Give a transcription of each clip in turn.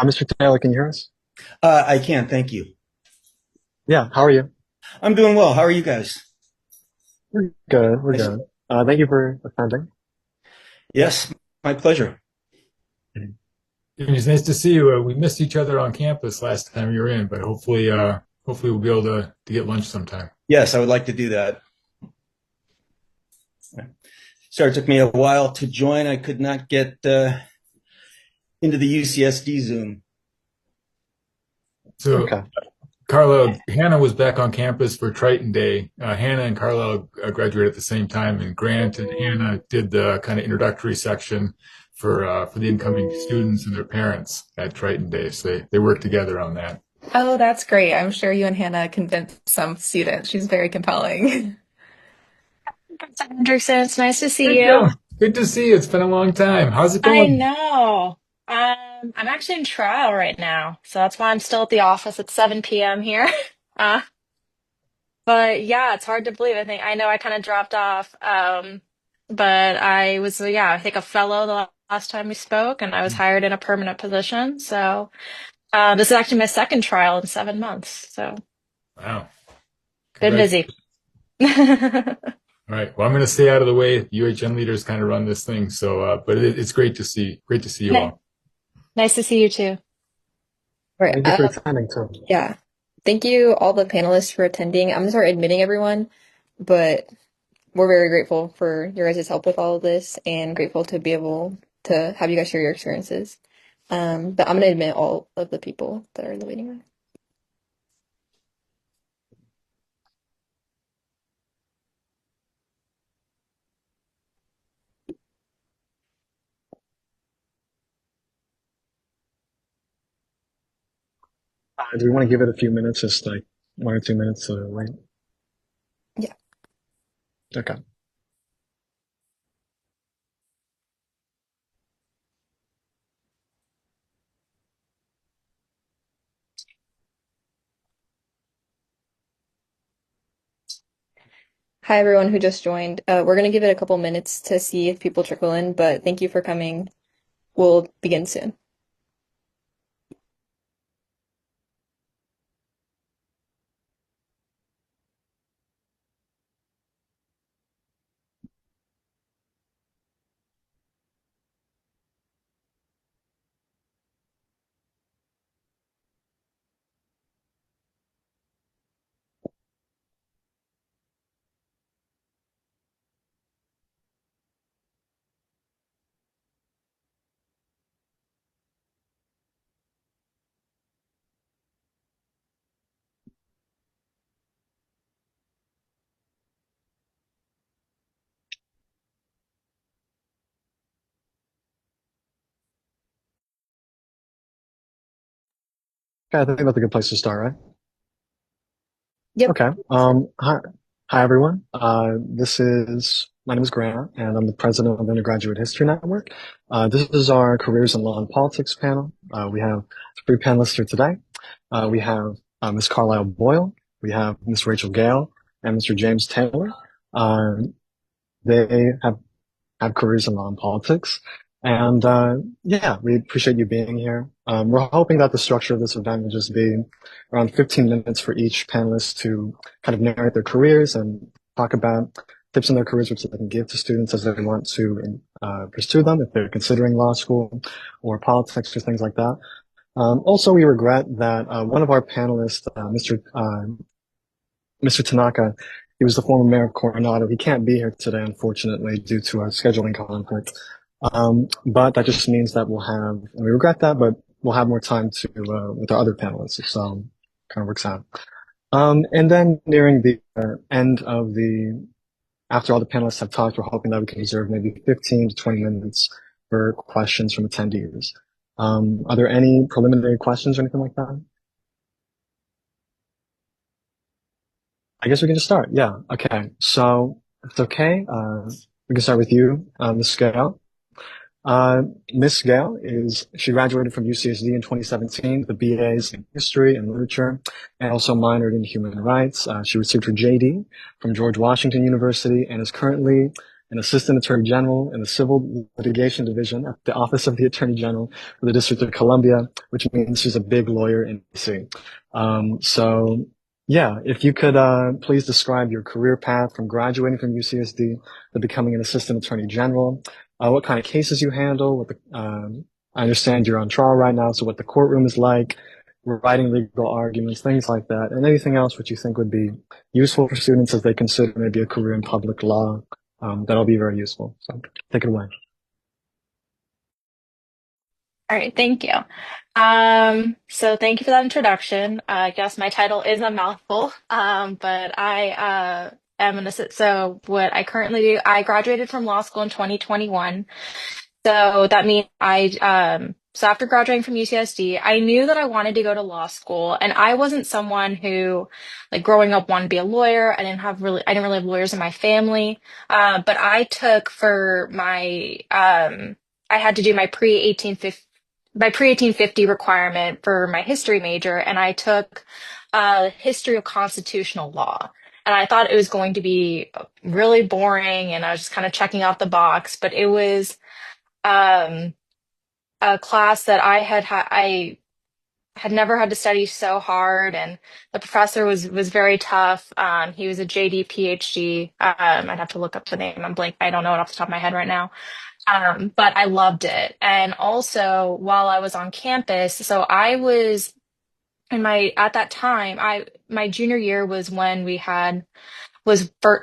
Mr. Taylor, can you hear us? I can, thank you. Yeah, how are you? I'm doing well. How are you guys? We're good. We're Nice. good. Thank you for attending. Yes, my pleasure. It's nice to see you. We missed each other on campus last time you were in, but hopefully we'll be able to get lunch sometime. Yes, I would like to do that. Sorry, it took me a while to join. I could not get into the UCSD Zoom. So, Okay. Carlisle, Hannah was back on campus for Triton Day. Hannah and Carlisle graduated at the same time, and Grant and Hannah did the kind of introductory section for the incoming students and their parents at Triton Day. So they worked together on that. Oh, that's great. I'm sure you and Hannah convinced some students. She's very compelling. Anderson, it's nice to see Good, you. Joe. Good to see you. It's been a long time. How's it I going? know. I'm actually in trial right now, so that's why I'm still at the office at 7 p.m. here. Uh, but yeah, it's hard to believe. I know I kind of dropped off, but I was, yeah, I think a fellow the last time we spoke, and I was hired in a permanent position. So this is actually my second trial in 7 months. So Wow. been Congrats. busy. All right. Well, I'm going to stay out of the way. UHN leaders kind of run this thing. So, but it's great to see you Ni- all. Nice to see you too. Right. Thank you for attending too. Yeah. Thank you, all the panelists, for attending. I'm gonna start admitting everyone, but we're very grateful for your guys' help with all of this and grateful to be able to have you guys share your experiences. But I'm gonna admit all of the people that are in the waiting room. Do we want to give it a few minutes, just like 1 or 2 minutes to wait? Yeah. Okay. Hi, everyone who just joined. We're gonna give it a couple minutes to see if people trickle in, but thank you for coming. We'll begin soon. Okay, I think that's a good place to start, right? Yep. Okay. Hi everyone. My name is Grant, and I'm the president of the Undergraduate History Network. This is our Careers in Law and Politics panel. We have three panelists here today. We have Ms. Carlisle Boyle, we have Ms. Rachel Gale, and Mr. James Taylor. They have careers in law and politics. And yeah, we appreciate you being here. We're hoping that the structure of this event will just be around 15 minutes for each panelist to kind of narrate their careers and talk about tips in their careers which they can give to students as they want to pursue them if they're considering law school or politics or things like that. Also, we regret that one of our panelists, Mr. Tanaka, he was the former mayor of Coronado. He can't be here today, unfortunately, due to a scheduling conflict. But that just means that and we regret that, but we'll have more time with our other panelists. So kind of works out. And then nearing the end of after all the panelists have talked, we're hoping that we can reserve maybe 15 to 20 minutes for questions from attendees. Are there any preliminary questions or anything like that? I guess we can just start. Yeah. Okay. So if it's okay, we can start with you, Ms. Gale. Miss Gale she graduated from UCSD in 2017 with BAs in history and literature and also minored in human rights. She received her JD from George Washington University and is currently an assistant attorney general in the civil litigation division at the Office of the Attorney General for the District of Columbia, which means she's a big lawyer in DC. So yeah, if you could please describe your career path from graduating from UCSD to becoming an assistant attorney general, what kind of cases you handle, I understand you're on trial right now, so what the courtroom is like, writing legal arguments, things like that, and anything else which you think would be useful for students as they consider maybe a career in public law. That'll be very useful. So take it away. All right, thank you. So thank you for that introduction. I guess my title is a mouthful, but I am an assistant. So what I currently do, I graduated from law school in 2021. So that means so after graduating from UCSD, I knew that I wanted to go to law school, and I wasn't someone who, like growing up, wanted to be a lawyer. I didn't really have lawyers in my family. But I took for my, I had to do my pre-1850 requirement for my history major, and I took history of constitutional law. And I thought it was going to be really boring, and I was just kind of checking off the box, but it was um, a class that I had never had to study so hard, and the professor was very tough. He was a JD PhD. I'd have to look up the name. I'm blank. I don't know it off the top of my head right now. But I loved it. And also while I was on campus, so I was at that time, my junior year was when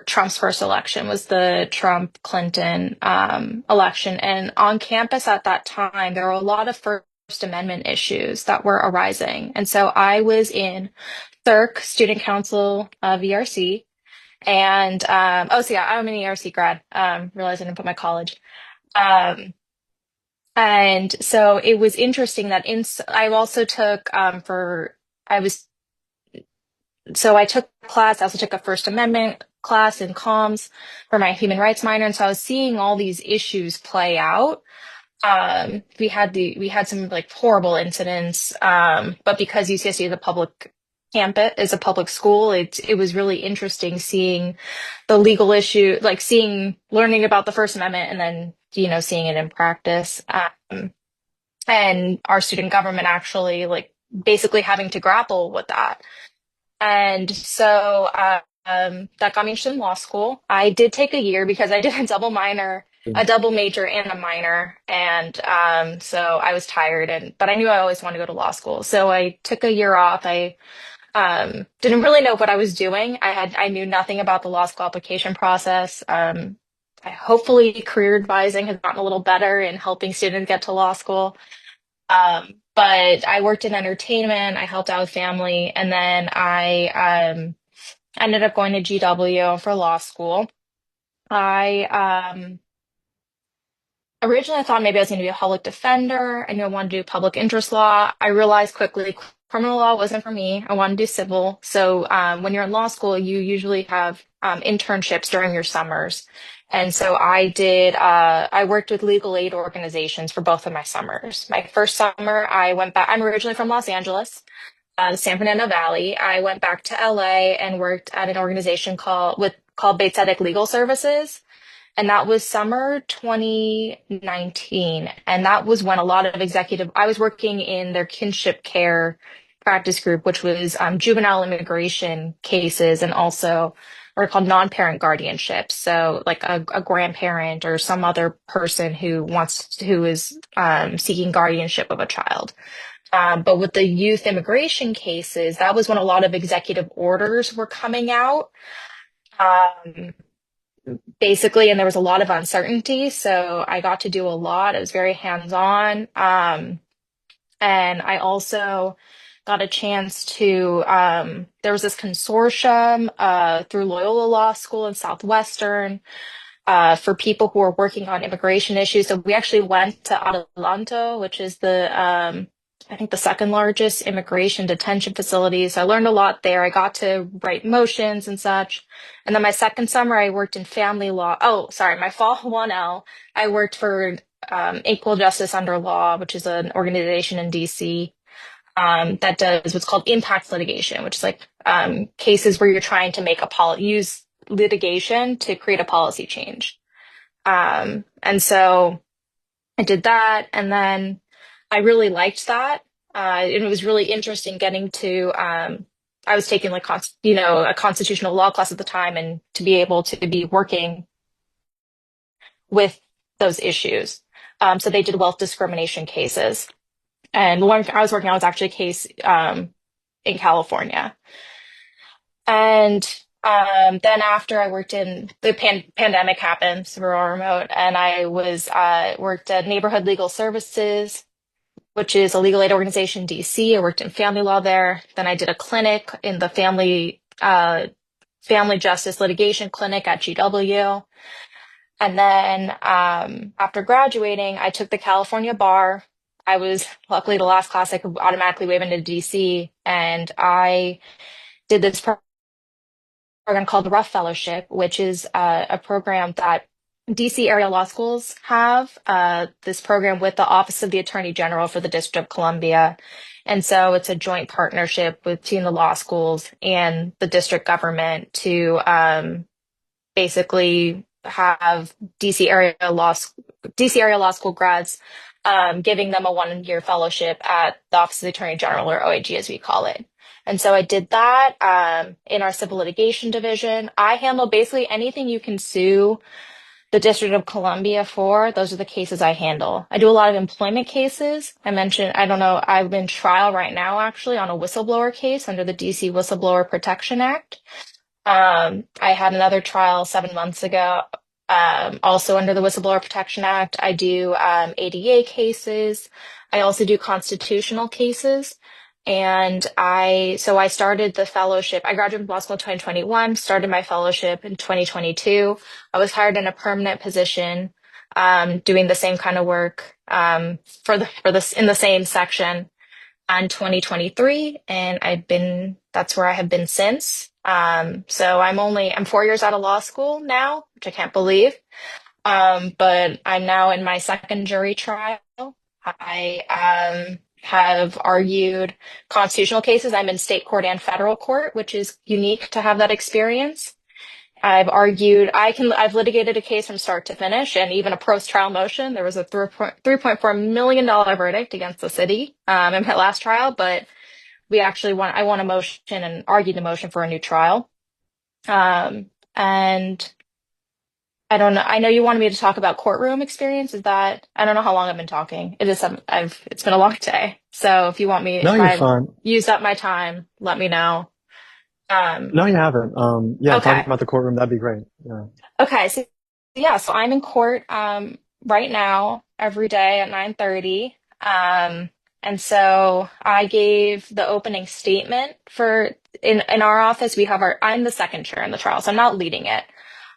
Trump's first election, was the Trump Clinton election. And on campus at that time, there were a lot of First Amendment issues that were arising. And so I was in CERC, Student Council of ERC. And so yeah, I'm an ERC grad. Realized I didn't put my college. And so it was interesting that I also took I took class. I also took a First Amendment class in comms for my human rights minor, and so I was seeing all these issues play out. We had some like horrible incidents, but because UCSD is a public campus, is a public school, it was really interesting seeing the legal issue, like learning about the First Amendment, and then seeing it in practice. And our student government actually like basically having to grapple with that. And so that got me interested in law school. I did take a year because I did a double major and a minor. And so I was tired, but I knew I always wanted to go to law school. So I took a year off. I didn't really know what I was doing. I knew nothing about the law school application process. Hopefully career advising has gotten a little better in helping students get to law school. But I worked in entertainment, I helped out with family, and then I ended up going to GW for law school. I originally thought maybe I was going to be a public defender. I knew I wanted to do public interest law. I realized quickly criminal law wasn't for me. I wanted to do civil. So when you're in law school, you usually have internships during your summers. And so I worked with legal aid organizations for both of my summers. My first summer, I went back, I'm originally from Los Angeles, the San Fernando Valley. I went back to LA and worked at an organization called Bates Ethnic Legal Services. And that was summer 2019. And that was when a lot of I was working in their kinship care practice group, which was juvenile immigration cases, and also what are called non-parent guardianships. So like a grandparent or some other person who is seeking guardianship of a child. But with the youth immigration cases, that was when a lot of executive orders were coming out. Basically, and there was a lot of uncertainty. So I got to do a lot. It was very hands-on. And I also got a chance to, there was this consortium through Loyola Law School in Southwestern for people who are working on immigration issues. So we actually went to Adelanto, which is I think the second largest immigration detention facility. So I learned a lot there. I got to write motions and such. And then my second summer, I worked in family law. Oh, sorry, my fall 1L, I worked for Equal Justice Under Law, which is an organization in DC that does what's called impact litigation, which is like cases where you're trying to use litigation to create a policy change. And so I did that, and then I really liked that. It was really interesting getting to, I was taking like, a constitutional law class at the time, and to be able to be working with those issues. So they did wealth discrimination cases. And the one I was working on was actually a case in California. And then after I worked in the pandemic happened, so we were all remote, and I was worked at Neighborhood Legal Services, which is a legal aid organization in DC. I worked in family law there. Then I did a clinic in the family justice litigation clinic at GW. And then after graduating, I took the California bar. I was luckily the last class I could automatically waive into DC, and I did this program called the Rough Fellowship, which is a program that DC area law schools have, this program with the Office of the Attorney General for the District of Columbia. And so it's a joint partnership between the law schools and the district government to basically have DC area law school grads, giving them a 1 year fellowship at the Office of the Attorney General, or OAG as we call it. And so I did that in our civil litigation division. I handle basically anything you can sue the District of Columbia for. Those are the cases I handle. I do a lot of employment cases. I don't know, I'm in trial right now actually on a whistleblower case under the DC Whistleblower Protection Act. I had another trial 7 months ago, also under the Whistleblower Protection Act. I do ADA cases. I also do constitutional cases. And so I started the fellowship. I graduated from law school in 2021, started my fellowship in 2022. I was hired in a permanent position, doing the same kind of work, in the same section in 2023. And that's where I have been since. So I'm 4 years out of law school now, which I can't believe. But I'm now in my second jury trial. I have argued constitutional cases. I'm in state court and federal court, which is unique to have that experience. I've litigated a case from start to finish, and even a post-trial motion. There was a $3.4 million verdict against the city in my last trial, but I won a motion and argued the motion for a new trial. And I don't know. I know you wanted me to talk about courtroom experience. I don't know how long I've been talking. It's been a long day. So if you want me, No, if you're I've fine. used up my time, let me know. No, you haven't. Yeah, talking Okay. about the courtroom, that'd be great. Yeah. Okay. So yeah, so I'm in court, right now every day at 9:30. And so I gave the opening statement in our office. I'm the second chair in the trial, so I'm not leading it.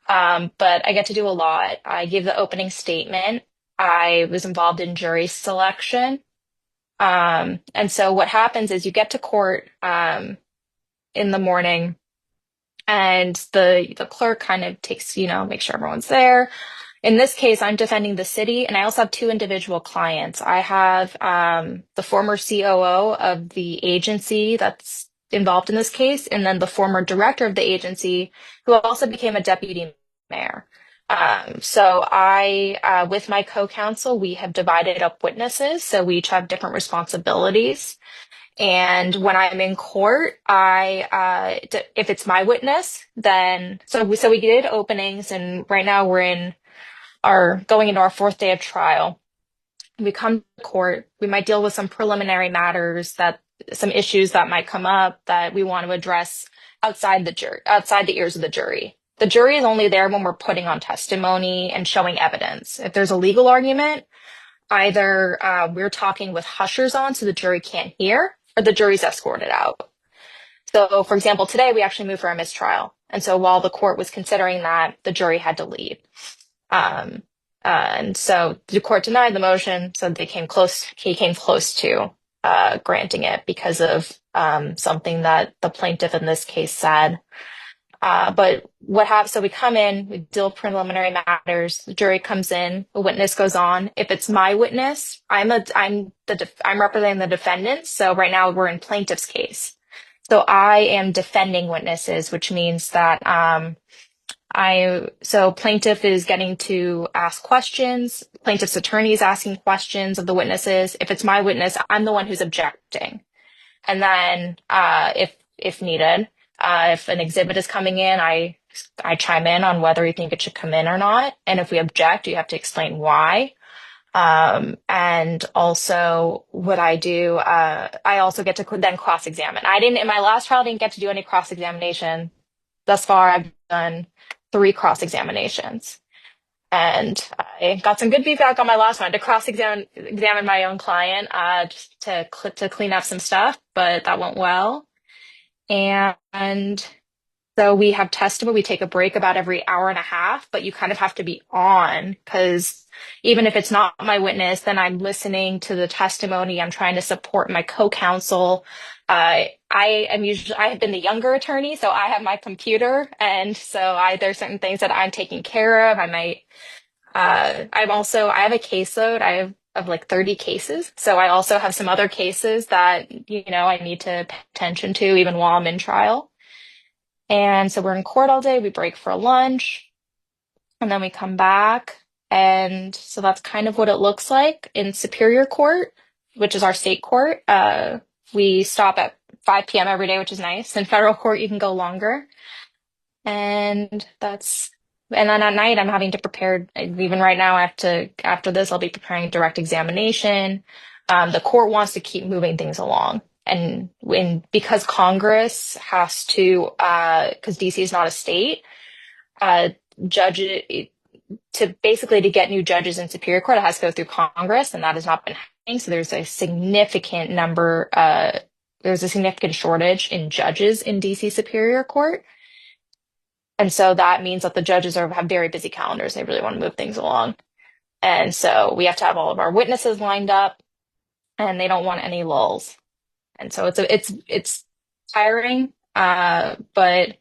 But I get to do a lot. I gave the opening statement. I was involved in jury selection. And so what happens is you get to court in the morning, and the clerk kind of takes, make sure everyone's there. In this case, I'm defending the city, and I also have two individual clients. I have the former COO of the agency that's involved in this case, and then the former director of the agency, who also became a deputy mayor. So with my co-counsel, we have divided up witnesses, so we each have different responsibilities. And when I'm in court, if it's my witness, then we did openings, and right now we're going into our fourth day of trial. We come to court, we might deal with some preliminary matters, some issues that might come up that we want to address outside the ears of the jury. The jury is only there when we're putting on testimony and showing evidence. If there's a legal argument, either we're talking with hushers on so the jury can't hear, or the jury's escorted out. So, for example, today we actually moved for a mistrial. And so while the court was considering that, the jury had to leave. And so the court denied the motion, so he came close to granting it because of something that the plaintiff in this case said. But so we come in, we deal with preliminary matters, the jury comes in, the witness goes on. If it's my witness, I'm representing the defendant. So right now we're in plaintiff's case. So I am defending witnesses, which means that So plaintiff is getting to ask questions. Plaintiff's attorney is asking questions of the witnesses. If it's my witness, I'm the one who's objecting. And then, if needed, if an exhibit is coming in, I chime in on whether you think it should come in or not. And if we object, you have to explain why. And also what I do, I also get to then cross-examine. In my last trial, I didn't get to do any cross-examination. Thus far, I've done 3 cross-examinations. And I got some good feedback on my last one to examine my own client, just to clean up some stuff, but that went well. And so we have testimony. We take a break about every hour and a half, but you kind of have to be on because even if it's not my witness, then I'm listening to the testimony. I'm trying to support my co-counsel. I have been the younger attorney, so I have my computer, and so there's certain things that I'm taking care of. I have a caseload. I have of like 30 cases. So I also have some other cases that, I need to pay attention to even while I'm in trial. And so we're in court all day. We break for lunch and then we come back. And so that's kind of what it looks like in Superior Court, which is our state court. We stop at 5 p.m. every day, which is nice. In federal court, you can go longer. And then at night, I'm having to prepare, even right now, after this, I'll be preparing direct examination. The court wants to keep moving things along. And because Congress has to, because DC is not a state, to get new judges in Superior Court, it has to go through Congress, and that has not been happening. So there's a significant shortage in judges in DC Superior Court. And so that means that the judges have very busy calendars. They really want to move things along. And so we have to have all of our witnesses lined up, and they don't want any lulls. And so it's tiring, but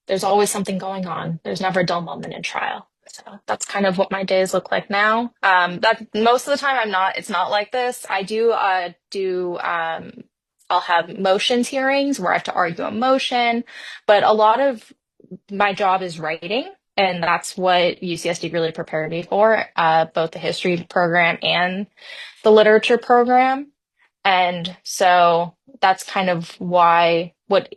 there's always something going on. There's never a dull moment in trial. So that's kind of what my days look like now. That most of the time it's not like this. I I'll have motions hearings where I have to argue a motion, but a lot of my job is writing, and that's what UCSD really prepared me for, both the history program and the literature program. And so that's kind of why what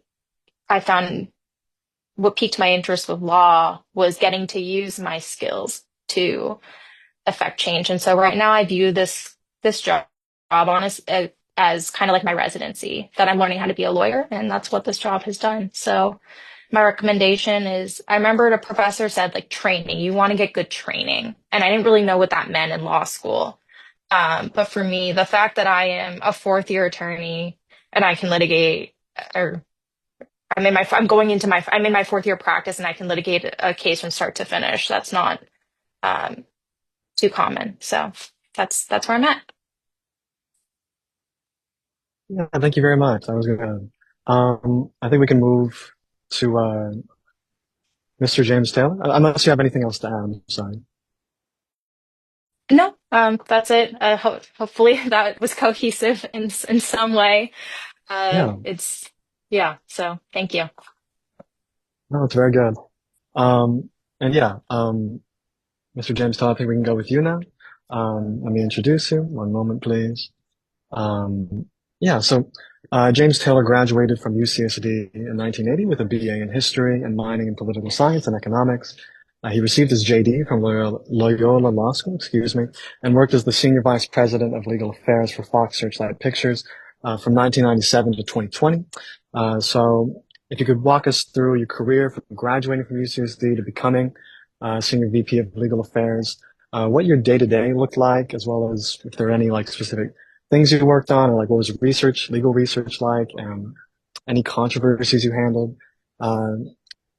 piqued my interest with law was getting to use my skills to affect change. And so right now I view this job as kind of like my residency, that I'm learning how to be a lawyer, and that's what this job has done. So my recommendation is, I remember a professor said, like, training, you want to get good training. And I didn't really know what that meant in law school. But for me, the fact that I am a 4th-year attorney and I can litigate, or I'm in my 4th-year practice and I can litigate a case from start to finish. That's not too common. So that's where I'm at. Yeah, thank you very much. I was gonna, I think we can move to Mr. James Taylor, unless you have anything else to add. I'm sorry. No, that's it. Hopefully that was cohesive in some way. Yeah, So thank you. no, it's very good. And yeah, Mr. James Taylor, I think we can go with you now. Let me introduce you. One moment, please. Um, yeah, so James Taylor graduated from UCSD in 1980 with a BA in history and mining in political science and economics. He received his JD from Loyola Law School, and worked as the senior vice president of legal affairs for Fox Searchlight Pictures from 1997 to 2020. So if you could walk us through your career from graduating from UCSD to becoming senior VP of legal affairs, what your day-to-day looked like, as well as if there are any like specific things you worked on, or like what was legal research like, any controversies you handled,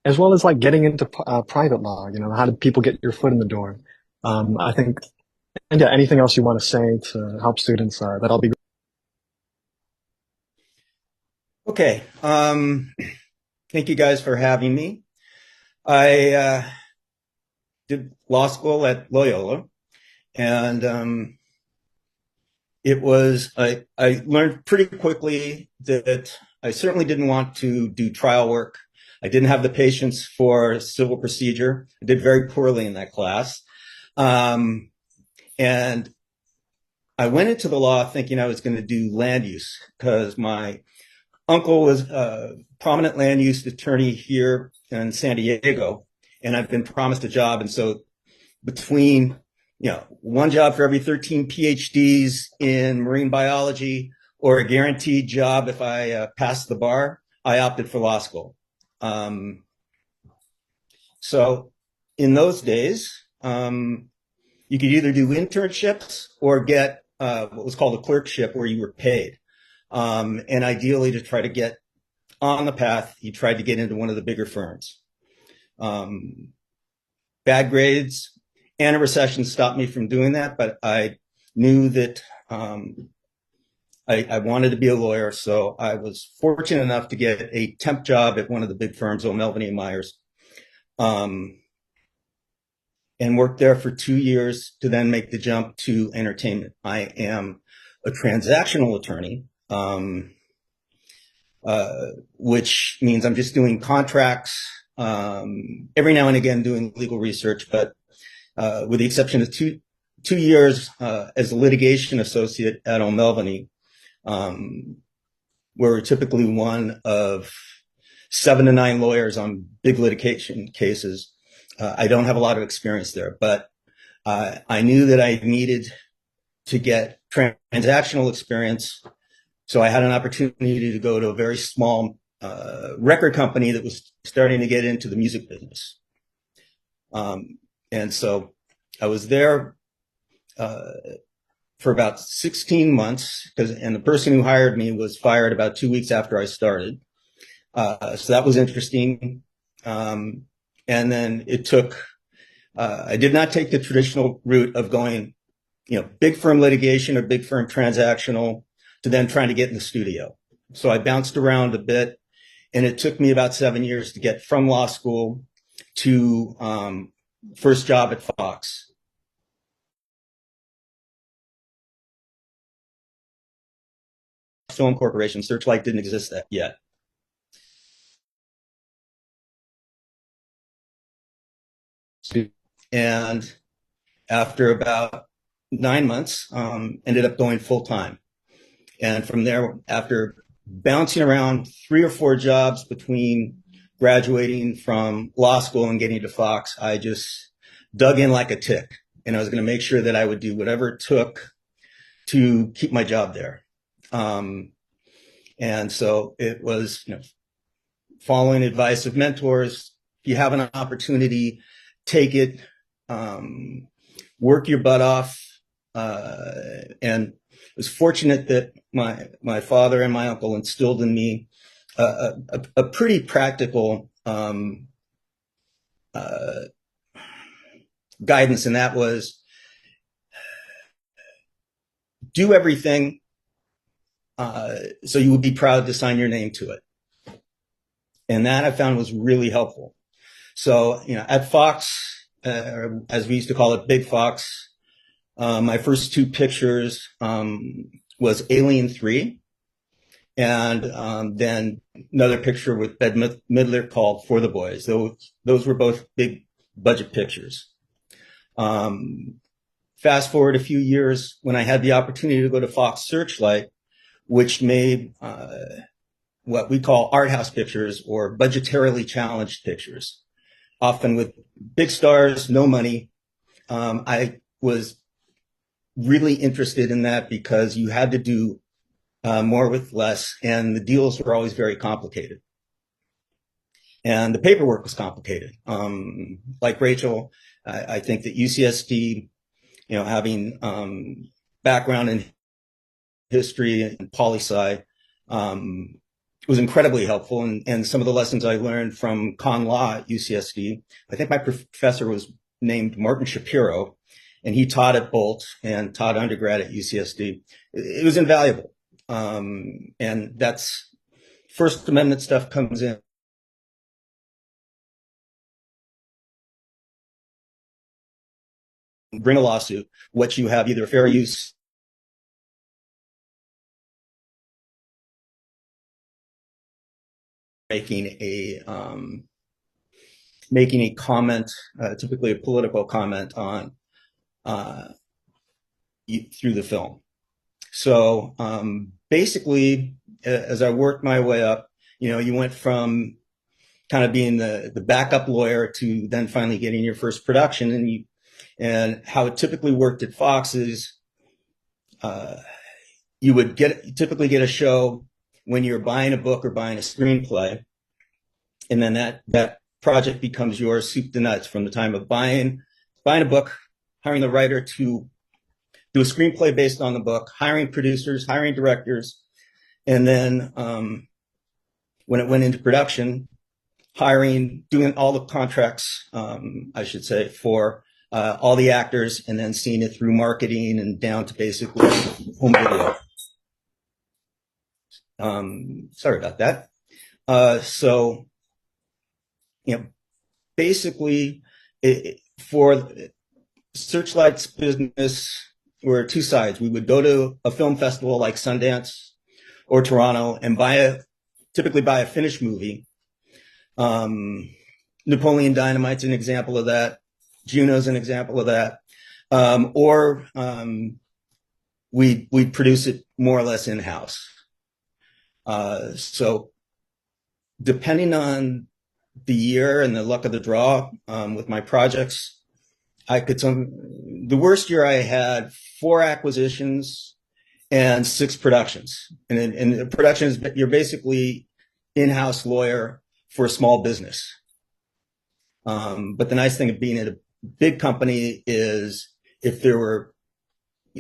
as well as like getting into private law. How did people get your foot in the door? I think, and yeah, anything else you want to say to help students, that'll be. Okay. Thank you guys for having me. I did law school at Loyola, and I learned pretty quickly that I certainly didn't want to do trial work. I didn't have the patience for civil procedure. I did very poorly in that class. And I went into the law thinking I was going to do land use because my uncle was a prominent land use attorney here in San Diego, and I've been promised a job. And so between, one job for every 13 PhDs in marine biology or a guaranteed job if I passed the bar, I opted for law school. So in those days, you could either do internships or get what was called a clerkship where you were paid. And ideally to try to get on the path, you tried to get into one of the bigger firms. Bad grades and a recession stopped me from doing that, but I knew that I wanted to be a lawyer. So I was fortunate enough to get a temp job at one of the big firms, O'Melveny & Myers, and worked there for 2 years to then make the jump to entertainment. I am a transactional attorney, which means I'm just doing contracts, every now and again doing legal research, but with the exception of two years as a litigation associate at O'Melveny, we're typically one of 7 to 9 lawyers on big litigation cases. I don't have a lot of experience there, but I knew that I needed to get transactional experience. So I had an opportunity to go to a very small record company that was starting to get into the music business. And so I was there for about 16 months, and the person who hired me was fired about 2 weeks after I started. So that was interesting. And then it took, I did not take the traditional route of going, big firm litigation or big firm transactional to then trying to get in the studio. So I bounced around a bit, and it took me about 7 years to get from law school to first job at Fox. Film Corporation, Searchlight didn't exist yet. And after about 9 months, ended up going full time. And from there, after bouncing around 3 or 4 jobs between graduating from law school and getting to Fox, I just dug in like a tick. And I was going to make sure that I would do whatever it took to keep my job there. And so it was, following advice of mentors. If you have an opportunity, take it, work your butt off. And I was fortunate that my father and my uncle instilled in me a pretty practical guidance, and that was do everything so you would be proud to sign your name to it. And that I found was really helpful. So, at Fox, as we used to call it, Big Fox, my first 2 pictures was Alien 3, and then another picture with Bette Midler called For the Boys. Those were both big budget pictures. Fast forward a few years when I had the opportunity to go to Fox Searchlight, which made what we call art house pictures or budgetarily challenged pictures, often with big stars, no money. I was really interested in that because you had to do more with less, and the deals were always very complicated. And the paperwork was complicated. Like Rachel, I think that UCSD, having background in history and poli-sci was incredibly helpful. And some of the lessons I learned from con law at UCSD, I think my professor was named Martin Shapiro, and he taught at Bolt and taught undergrad at UCSD. It was invaluable. And that's First Amendment stuff comes in. Bring a lawsuit, what you have, either fair use making a comment, typically a political comment on through the film. So basically, as I worked my way up, you went from kind of being the backup lawyer to then finally getting your first production, and how it typically worked at Fox is you would typically get a show when you're buying a book or buying a screenplay, and then that project becomes yours soup to nuts from the time of buying a book, hiring the writer to do a screenplay based on the book, hiring producers, hiring directors, and then when it went into production, doing all the contracts, I should say, for all the actors, and then seeing it through marketing and down to basically home video. Sorry about that. So, basically, for Searchlight's business, were two sides. We would go to a film festival like Sundance or Toronto and typically buy a finished movie. Napoleon Dynamite's an example of that. Juno's an example of that. Or we'd produce it more or less in-house. So depending on the year and the luck of the draw with my projects, the worst year I had 4 acquisitions and 6 productions. And the productions, you're basically in-house lawyer for a small business. But the nice thing of being at a big company is if there were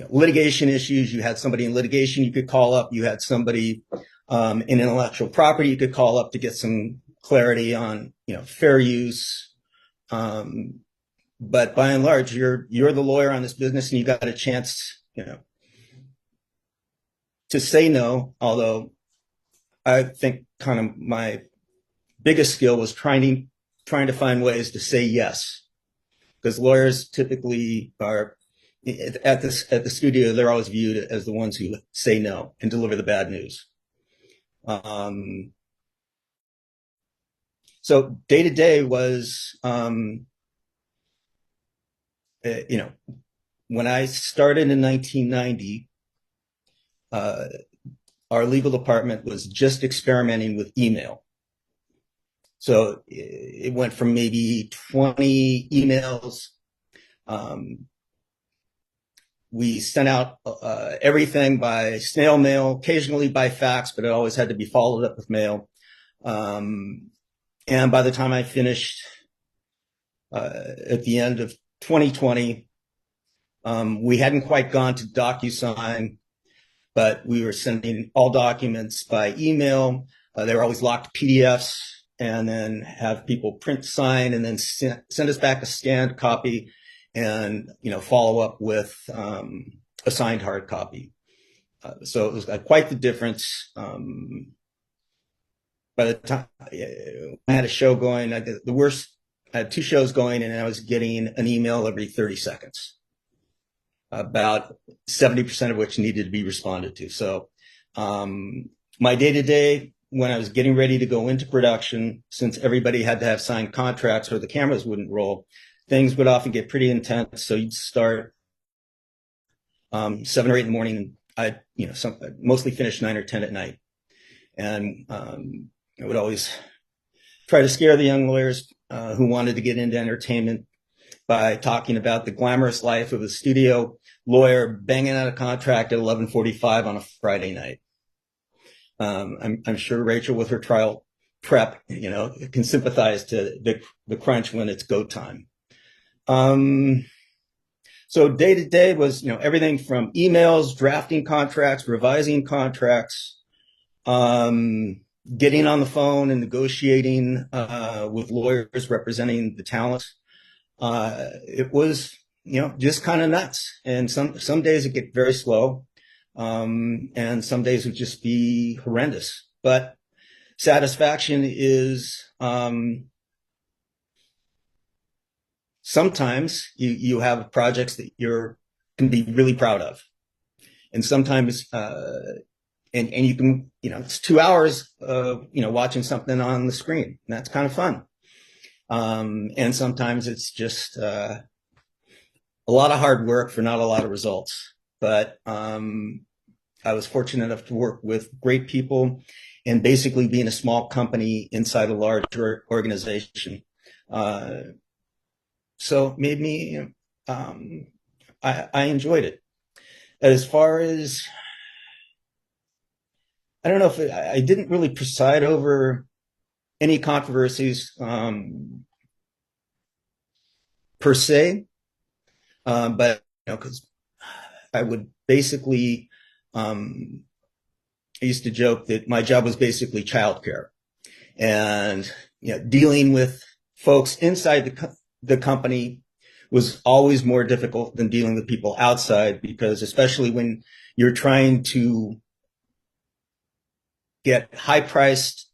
litigation issues, you had somebody in litigation you could call up. You had somebody in intellectual property you could call up to get some clarity on fair use. But by and large, you're the lawyer on this business, and you got a chance to say no. Although I think kind of my biggest skill was trying to find ways to say yes, because lawyers typically are at the studio. They're always viewed as the ones who say no and deliver the bad news. So day to day was, when I started in 1990, our legal department was just experimenting with email. So it went from maybe 20 emails. We sent out everything by snail mail, occasionally by fax, but it always had to be followed up with mail. And by the time I finished at the end of 2020, we hadn't quite gone to DocuSign, but we were sending all documents by email. They were always locked PDFs, and then have people print, sign, and then send us back a scanned copy, and follow up with a signed hard copy. So it was quite the difference. By the time I had a show going, I had 2 shows going, and I was getting an email every 30 seconds, about 70% of which needed to be responded to. So my day-to-day, when I was getting ready to go into production, since everybody had to have signed contracts or the cameras wouldn't roll, things would often get pretty intense. So you'd start 7 or 8 in the morning, and I'd mostly finish 9 or 10 at night. And I would always try to scare the young lawyers who wanted to get into entertainment by talking about the glamorous life of a studio lawyer banging out a contract at 11:45 on a Friday night. I'm sure Rachel, with her trial prep, can sympathize to the crunch when it's go time. So day to day was, everything from emails, drafting contracts, revising contracts, getting on the phone and negotiating with lawyers representing the talent. It was, just kind of nuts. And some days it get very slow, and some days would just be horrendous. But satisfaction is sometimes you have projects that can be really proud of, and sometimes you can, it's 2 hours of, watching something on the screen. And that's kind of fun. And sometimes it's just a lot of hard work for not a lot of results. But I was fortunate enough to work with great people and basically be in a small company inside a larger organization. So it made me, I enjoyed it. As far as, I don't know if I didn't really preside over any controversies per se, but because I would basically, I used to joke that my job was basically childcare, and dealing with folks inside the company was always more difficult than dealing with people outside, because especially when you're trying to get high priced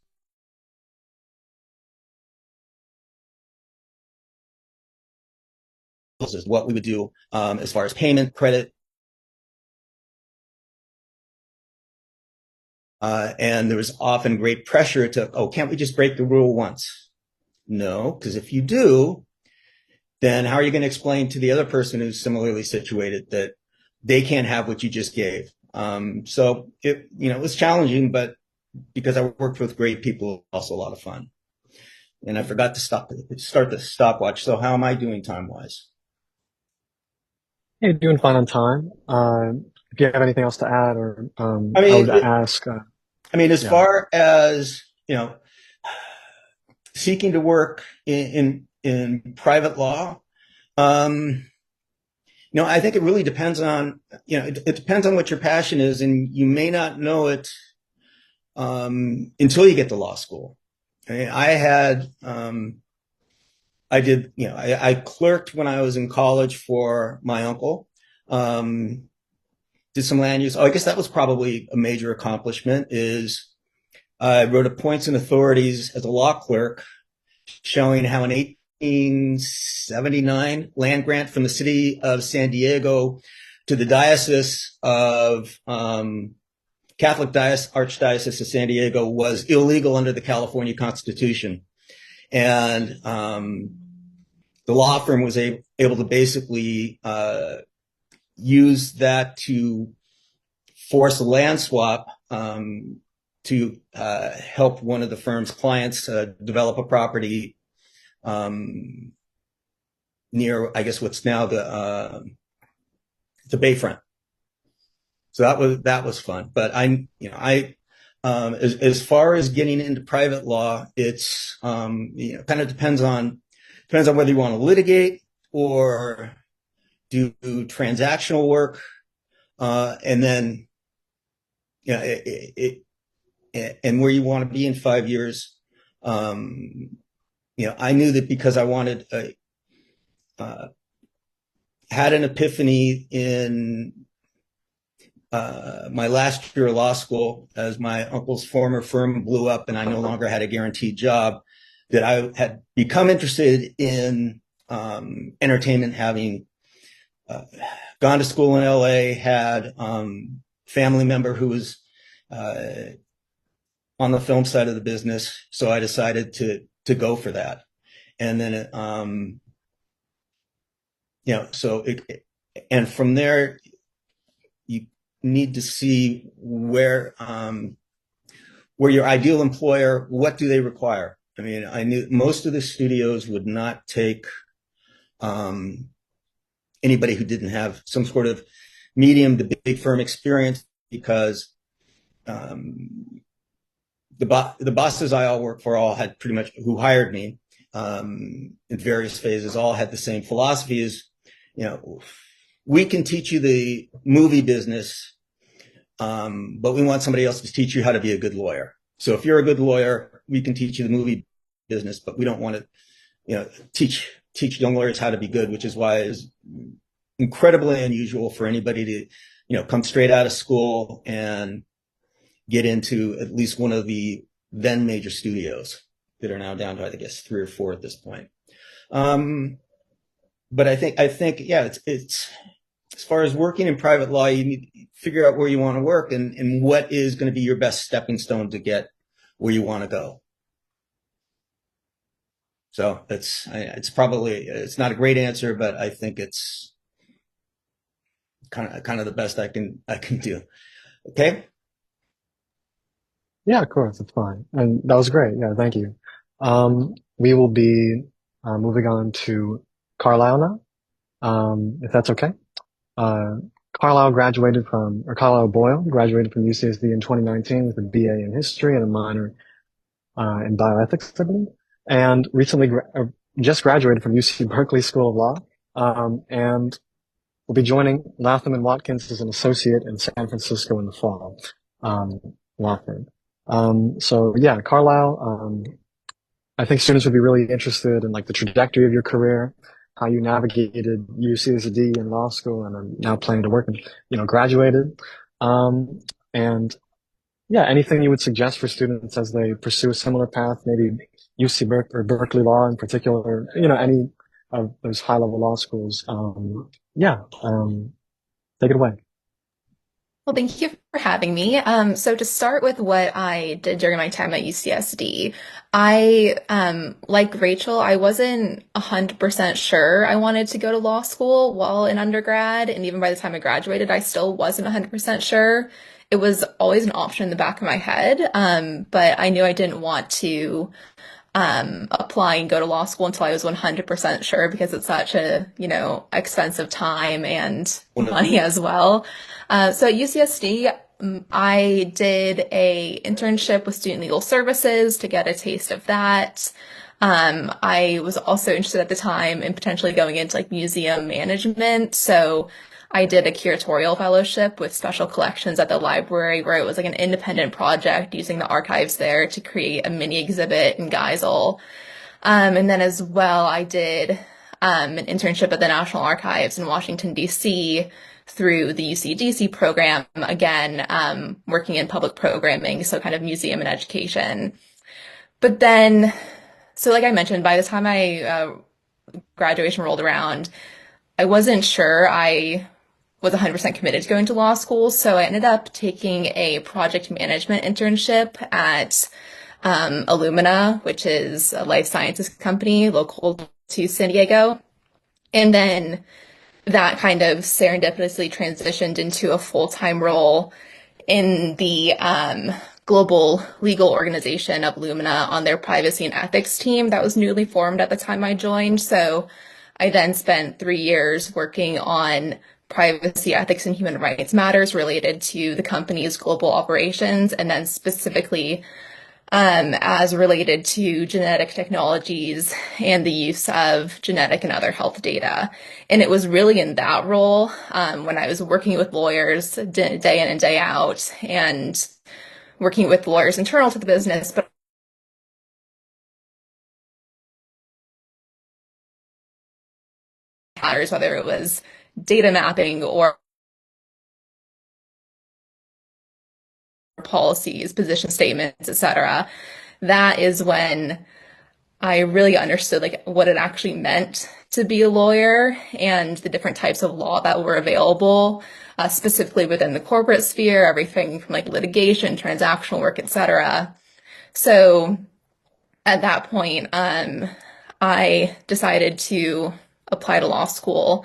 is what we would do as far as payment, credit. And there was often great pressure to, can't we just break the rule once? No, because if you do, then how are you going to explain to the other person who's similarly situated that they can't have what you just gave? So it was challenging, but because I worked with great people, also a lot of fun. And I forgot to start the stopwatch. So how am I doing time-wise? Hey, doing fine on time. If you have anything else to add, or I I would mean, ask. as Yeah. far as seeking to work in private law, I think it really depends on it depends on what your passion is, and you may not know it until you get to law school. I mean, I clerked when I was in college for my uncle. Did some land use. I guess that was probably a major accomplishment. Is I wrote a points and authorities as a law clerk, showing how an 1879 land grant from the city of San Diego to the Diocese of Catholic Archdiocese of San Diego was illegal under the California Constitution. And the law firm was able to basically use that to force a land swap to help one of the firm's clients develop a property near, I guess, what's now the Bayfront. So that was fun. But as far as getting into private law, it's kind of depends on whether you want to litigate or do transactional work, and then and where you want to be in 5 years. I knew that because I wanted had an epiphany in my last year of law school, as my uncle's former firm blew up and I no longer had a guaranteed job, that I had become interested in entertainment, having gone to school in LA, had family member who was on the film side of the business. So I decided to go for that. And then, and from there, you need to see where your ideal employer, what do they require? I mean, I knew most of the studios would not take anybody who didn't have some sort of medium to big firm experience, because the bosses I all worked for all had pretty much, who hired me in various phases, all had the same philosophy: is, we can teach you the movie business, but we want somebody else to teach you how to be a good lawyer. So if you're a good lawyer, we can teach you the movie business, but we don't want to, teach young lawyers how to be good, which is why it's incredibly unusual for anybody to, come straight out of school and get into at least one of the then major studios that are now down to, I guess, 3 or 4 at this point. But I think, yeah, as far as working in private law, you need to figure out where you want to work and what is going to be your best stepping stone to get where you want to go. So it's probably, it's not a great answer, but I think it's kind of the best I can do. Okay. Yeah, of course, it's fine. And that was great. Yeah, thank you. We will be moving on to Carlisle now, if that's okay. Uh, Carlisle Boyle graduated from UCSD in 2019 with a BA in history and a minor in bioethics, I believe, and recently just graduated from UC Berkeley School of Law, and will be joining Latham and Watkins as an associate in San Francisco in the fall, law firm. So yeah, Carlisle, I think students would be really interested in like the trajectory of your career, how you navigated UCSD and law school and are now planning to work and, graduated. And yeah, anything you would suggest for students as they pursue a similar path, maybe UC Berkeley or Berkeley Law in particular, any of those high level law schools. Take it away. Well, thank you for having me. So to start with what I did during my time at UCSD, like Rachel, I wasn't 100% sure I wanted to go to law school while in undergrad. And even by the time I graduated, I still wasn't 100% sure. It was always an option in the back of my head. But I knew I didn't want to apply and go to law school until I was 100% sure because it's such a, expensive time and money as well. So at UCSD, I did a internship with Student Legal Services to get a taste of that. I was also interested at the time in potentially going into like museum management. So I did a curatorial fellowship with special collections at the library where it was like an independent project using the archives there to create a mini exhibit in Geisel. And then as well, I did an internship at the National Archives in Washington, D.C. through the UC-DC program, again, working in public programming, so kind of museum and education. But then, so like I mentioned, by the time I graduation rolled around, I wasn't sure I was 100% committed to going to law school, so I ended up taking a project management internship at Illumina, which is a life sciences company local to San Diego. And then that kind of serendipitously transitioned into a full-time role in the global legal organization of Illumina on their privacy and ethics team that was newly formed at the time I joined. So I then spent 3 years working on privacy, ethics, and human rights matters related to the company's global operations, and then specifically as related to genetic technologies and the use of genetic and other health data. And it was really in that role when I was working with lawyers day in and day out and working with lawyers internal to the business, but matters, whether it was data mapping or policies, position statements, etc. That is when I really understood like what it actually meant to be a lawyer and the different types of law that were available, specifically within the corporate sphere, everything from like litigation, transactional work, etc. So at that point, I decided to apply to law school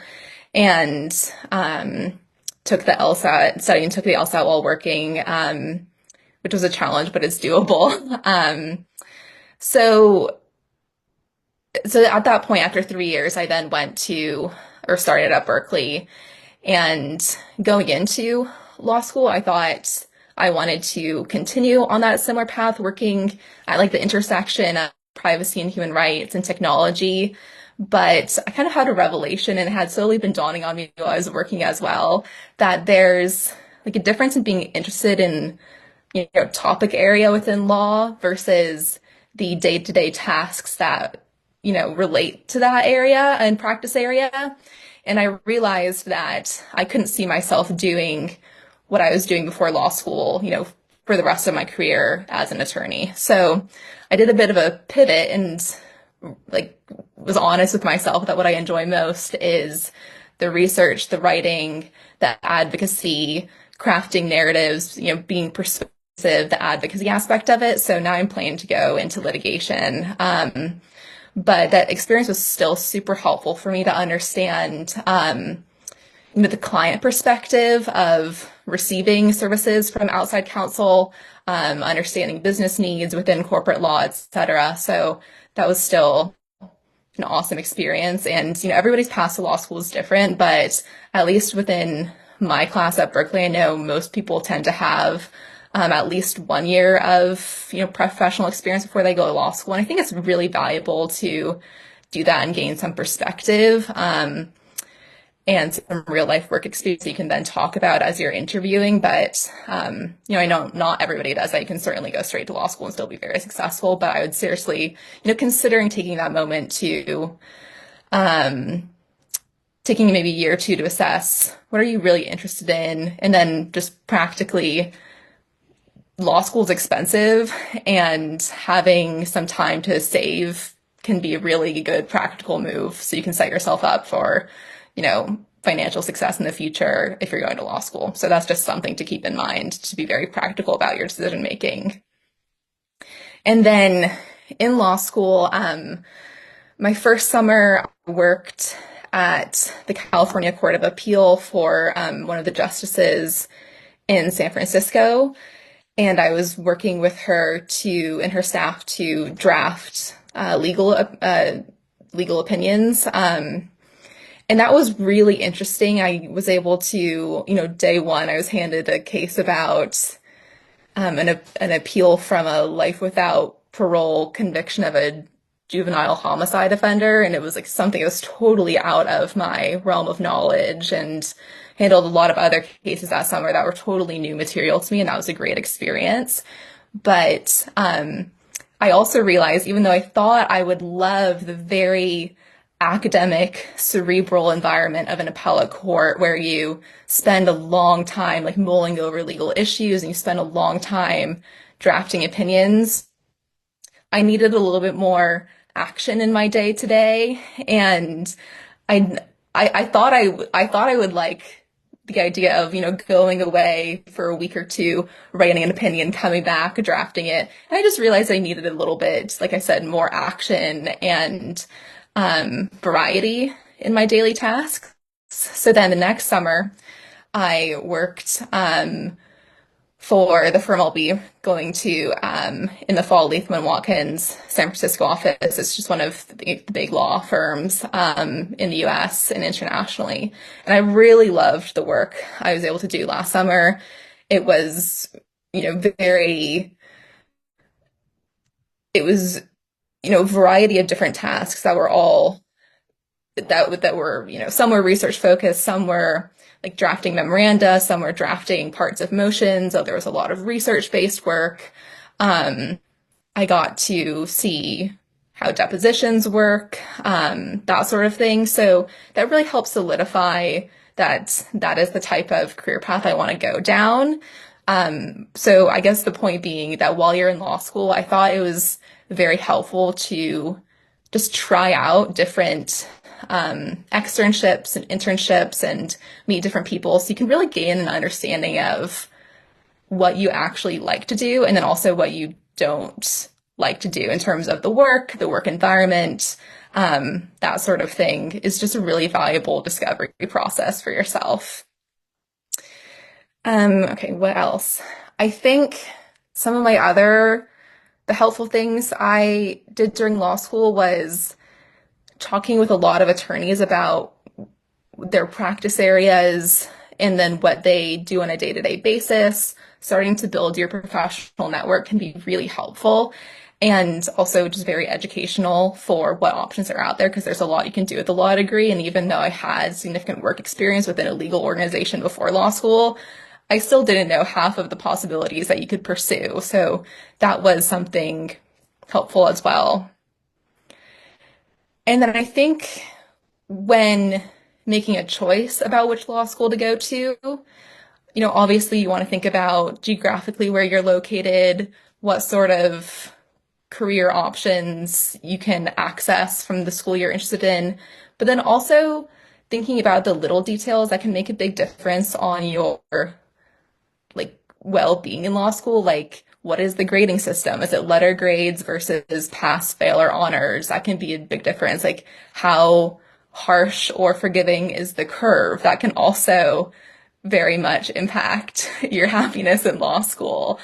and took the LSAT while working, which was a challenge, but it's doable. So at that point, after 3 years, I then started at Berkeley. And going into law school, I thought I wanted to continue on that similar path, working at like the intersection of privacy and human rights and technology. But I kind of had a revelation, and it had slowly been dawning on me while I was working as well, that there's like a difference in being interested in, topic area within law versus the day-to-day tasks that, relate to that area and practice area. And I realized that I couldn't see myself doing what I was doing before law school, for the rest of my career as an attorney. So I did a bit of a pivot and like was honest with myself that what I enjoy most is the research, the writing, the advocacy, crafting narratives, being persuasive, the advocacy aspect of it. So now I'm planning to go into litigation. But that experience was still super helpful for me to understand, the client perspective of receiving services from outside counsel, understanding business needs within corporate law, et cetera. So that was still an awesome experience. And, everybody's path to law school is different, but at least within my class at Berkeley, I know most people tend to have at least 1 year of, professional experience before they go to law school. And I think it's really valuable to do that and gain some perspective, and some real life work experience you can then talk about as you're interviewing. But, I know not everybody does that. You can certainly go straight to law school and still be very successful, but I would seriously, considering taking that moment to, taking maybe a year or two to assess what are you really interested in, and then just practically, law school is expensive, and having some time to save can be a really good practical move. So you can set yourself up for, financial success in the future if you're going to law school. So that's just something to keep in mind, to be very practical about your decision making. And then in law school, my first summer, I worked at the California Court of Appeal for one of the justices in San Francisco. And I was working with her and her staff to draft legal opinions. And that was really interesting. I was able to, day one, I was handed a case about an appeal from a life without parole conviction of a juvenile homicide offender. And it was like something that was totally out of my realm of knowledge, and handled a lot of other cases that summer that were totally new material to me. And that was a great experience. But I also realized, even though I thought I would love the very academic, cerebral environment of an appellate court, where you spend a long time like mulling over legal issues and you spend a long time drafting opinions, I needed a little bit more action in my day to day. And I thought I would like the idea of, going away for a week or two, writing an opinion, coming back, drafting it. And I just realized I needed a little bit, like I said, more action and variety in my daily tasks. So then the next summer, I worked for the firm I'll be going to in the fall, Latham & Watkins San Francisco office. It's just one of the big law firms in the US and internationally. And I really loved the work I was able to do last summer. It was, variety of different tasks that were all that were, some were research focused, some were like drafting memoranda, some were drafting parts of motions. So there was a lot of research based work. I got to see how depositions work, that sort of thing. So that really helped solidify that is the type of career path I want to go down. So I guess the point being that while you're in law school, I thought it was very helpful to just try out different externships and internships and meet different people, so you can really gain an understanding of what you actually like to do, and then also what you don't like to do in terms of the work environment, that sort of thing is just a really valuable discovery process for yourself. Okay, what else? I think some of the helpful things I did during law school was talking with a lot of attorneys about their practice areas and then what they do on a day-to-day basis. Starting to build your professional network can be really helpful, and also just very educational for what options are out there, because there's a lot you can do with a law degree. And even though I had significant work experience within a legal organization before law school, I still didn't know half of the possibilities that you could pursue. So that was something helpful as well. And then I think when making a choice about which law school to go to, obviously you want to think about geographically where you're located, what sort of career options you can access from the school you're interested in, but then also thinking about the little details that can make a big difference on your like well-being in law school, like what is the grading system? Is it letter grades versus pass, fail, or honors? That can be a big difference. Like how harsh or forgiving is the curve? That can also very much impact your happiness in law school.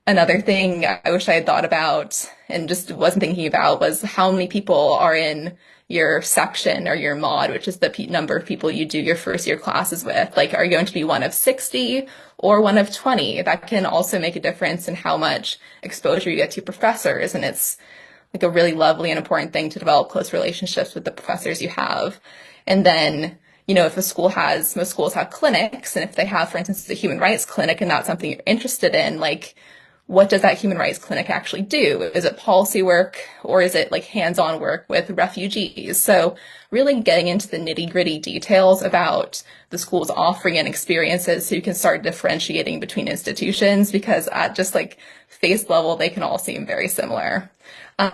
Another thing I wish I had thought about and just wasn't thinking about was how many people are in your section or your mod, which is the number of people you do your first year classes with. Like, are you going to be one of 60 or one of 20? That can also make a difference in how much exposure you get to professors. And it's like a really lovely and important thing to develop close relationships with the professors you have. And then, if most schools have clinics, and if they have, for instance, a human rights clinic and that's something you're interested in, like, what does that human rights clinic actually do? Is it policy work or is it like hands-on work with refugees? So really getting into the nitty-gritty details about the school's offering and experiences so you can start differentiating between institutions, because at just like face level, they can all seem very similar. So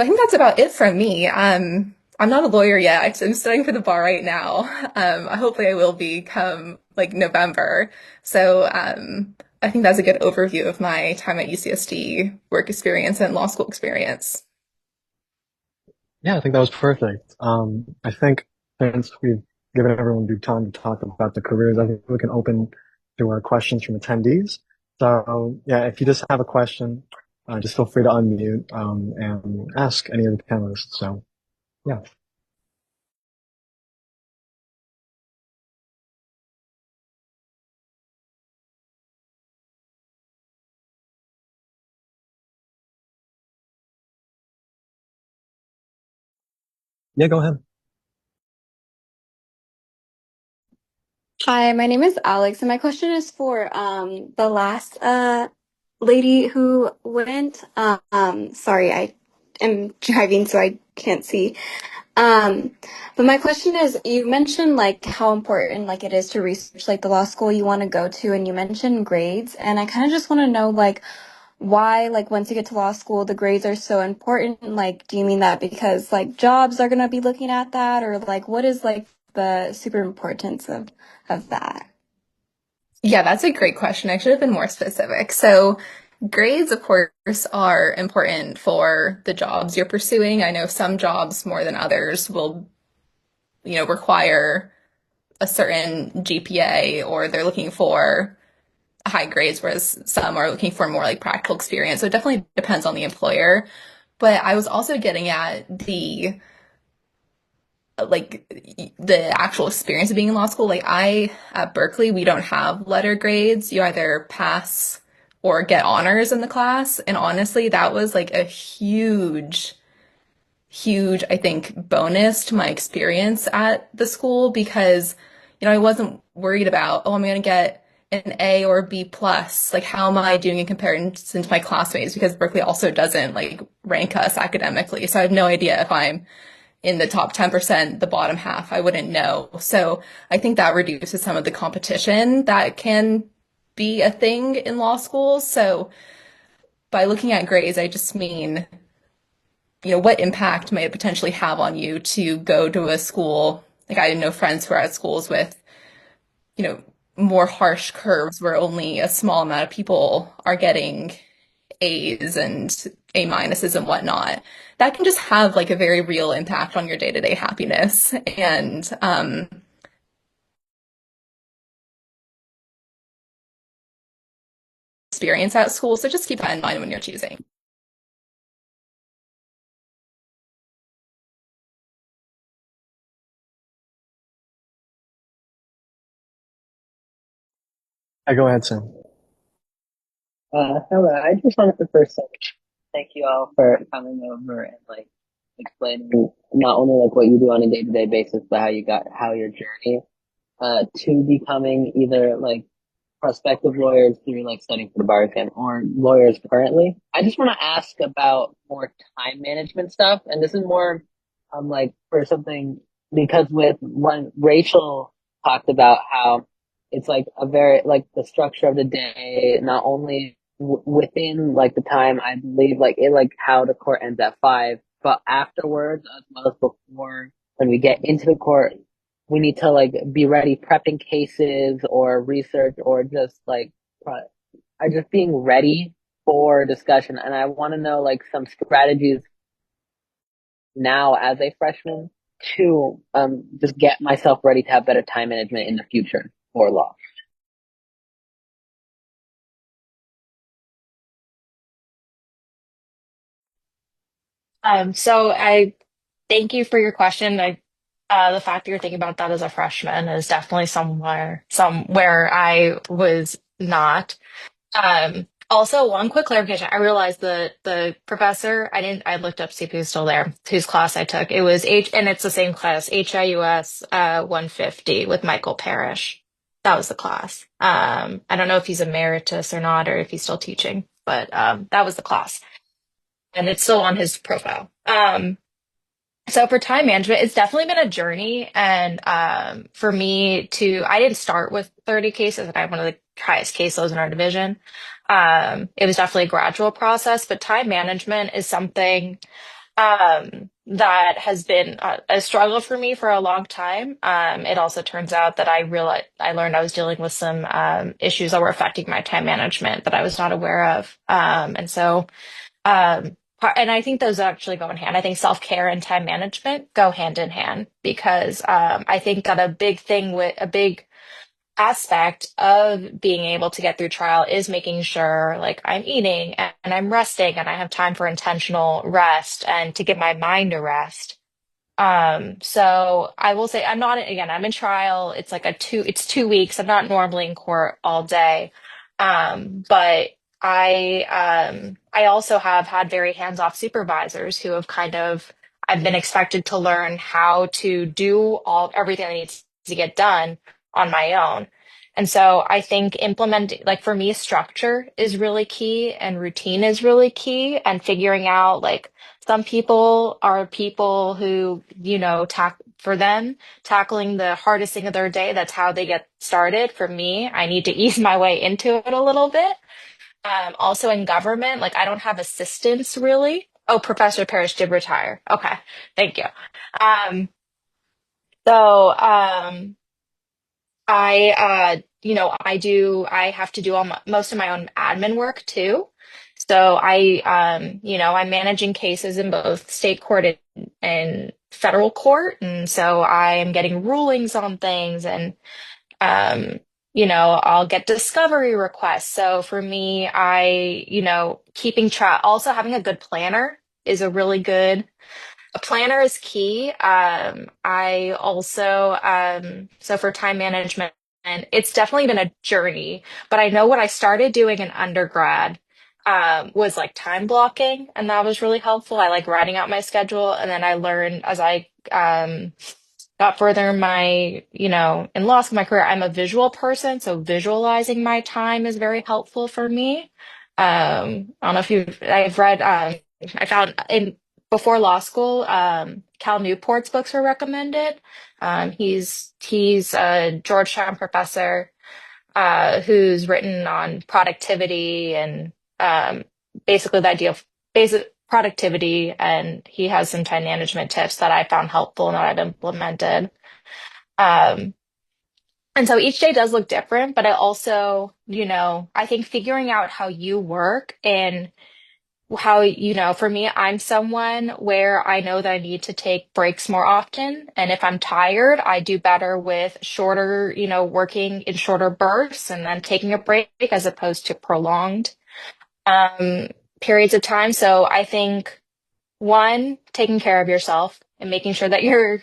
I think that's about it from me. I'm not a lawyer yet. I'm studying for the bar right now. Hopefully I will be come like November. So I think that's a good overview of my time at UCSD work experience and law school experience. Yeah, I think that was perfect. I think since we've given everyone due time to talk about the careers, I think we can open to our questions from attendees. So yeah, if you just have a question, just feel free to unmute, and ask any of the panelists. So yeah. Yeah, go ahead. Hi, my name is Alex, and my question is for the last lady who went. Sorry, I am driving, so I can't see. Um, but my question is, you mentioned like how important like it is to research like the law school you want to go to, and you mentioned grades, and I kind of just want to know like why like once you get to law school the grades are so important. Like, do you mean that because like jobs are gonna be looking at that, or like what is like the super importance of that? Yeah, that's a great question. I should have been more specific. So grades, of course, are important for the jobs you're pursuing. I know some jobs more than others will, require a certain GPA, or they're looking for high grades, whereas some are looking for more like practical experience. So it definitely depends on the employer. But I was also getting at the actual experience of being in law school. Like at Berkeley, we don't have letter grades. You either pass or get honors in the class. And honestly, that was like a huge, huge, I think, bonus to my experience at the school, because, I wasn't worried about, oh, I'm going to get an A or a B plus. Like, how am I doing in comparison to my classmates? Because Berkeley also doesn't like rank us academically. So I have no idea if I'm in the top 10%, the bottom half, I wouldn't know. So I think that reduces some of the competition that can be a thing in law school. So by looking at grades, I just mean, what impact may it potentially have on you to go to a school? Like, I know friends who are at schools with, more harsh curves where only a small amount of people are getting A's and A minuses and whatnot. That can just have like a very real impact on your day-to-day happiness and experience at school. So just keep that in mind when you're choosing. Yeah, go ahead, Sam. Hello. I just wanted to first say thank you all for coming over and like explaining not only like what you do on a day-to-day basis, but how your journey to becoming either like prospective lawyers through like studying for the bar exam or lawyers currently. I just want to ask about more time management stuff, and this is more like for something because with when Rachel talked about how it's like a very like the structure of the day, not only within like the time I believe like it like how the court ends at 5, but afterwards, as well as before, when we get into the court, we need to like be ready prepping cases or research or just like just being ready for discussion. And I want to know like some strategies now as a freshman to just get myself ready to have better time management in the future for law. So I thank you for your question. The fact that you're thinking about that as a freshman is definitely somewhere I was not. Also, one quick clarification. I realized the professor, I looked up to see if he was still there, whose class I took. It was and it's the same class, HIUS 150 with Michael Parrish. That was the class. I don't know if he's emeritus or not, or if he's still teaching, but that was the class. And it's still on his profile. So for time management, it's definitely been a journey. And for me I didn't start with 30 cases, and I have one of the highest caseloads in our division. It was definitely a gradual process, but time management is something that has been a struggle for me for a long time. It also turns out that I learned I was dealing with some issues that were affecting my time management that I was not aware of. And I think those actually go in hand. I think self-care and time management go hand in hand because I think that a big aspect of being able to get through trial is making sure like I'm eating and I'm resting and I have time for intentional rest and to give my mind a rest. So I will say I'm in trial. It's 2 weeks. I'm not normally in court all day. But I also have had very hands-off supervisors who have I've been expected to learn how to do everything that needs to get done on my own. And so I think implementing, like for me, structure is really key and routine is really key and figuring out like some people are people who, for them, tackling the hardest thing of their day, that's how they get started. For me, I need to ease my way into it a little bit. Also in government, like I don't have assistants really. Oh, Professor Parrish did retire. Okay, thank you. Um, so I have to do most of my own admin work too. So I'm managing cases in both state court and federal court. And so I'm getting rulings on things and, um, I'll get discovery requests. So for me, keeping track, also having a good planner is a planner is key. I also, so for time management, and it's definitely been a journey, but I know what I started doing in undergrad, was like time blocking, and that was really helpful. I like writing out my schedule, and then I learned as I, got further in in law school, my career, I'm a visual person, so visualizing my time is very helpful for me. I don't know if I've read, I found before law school, Cal Newport's books were recommended. He's a Georgetown professor who's written on productivity and basically the idea of basic productivity, and he has some time management tips that I found helpful and that I've implemented. Um, and so each day does look different, but I also, I think figuring out how you work and for me, I'm someone where I know that I need to take breaks more often. And if I'm tired, I do better with shorter, working in shorter bursts and then taking a break as opposed to prolonged um, periods of time. So I think one, taking care of yourself and making sure that you're,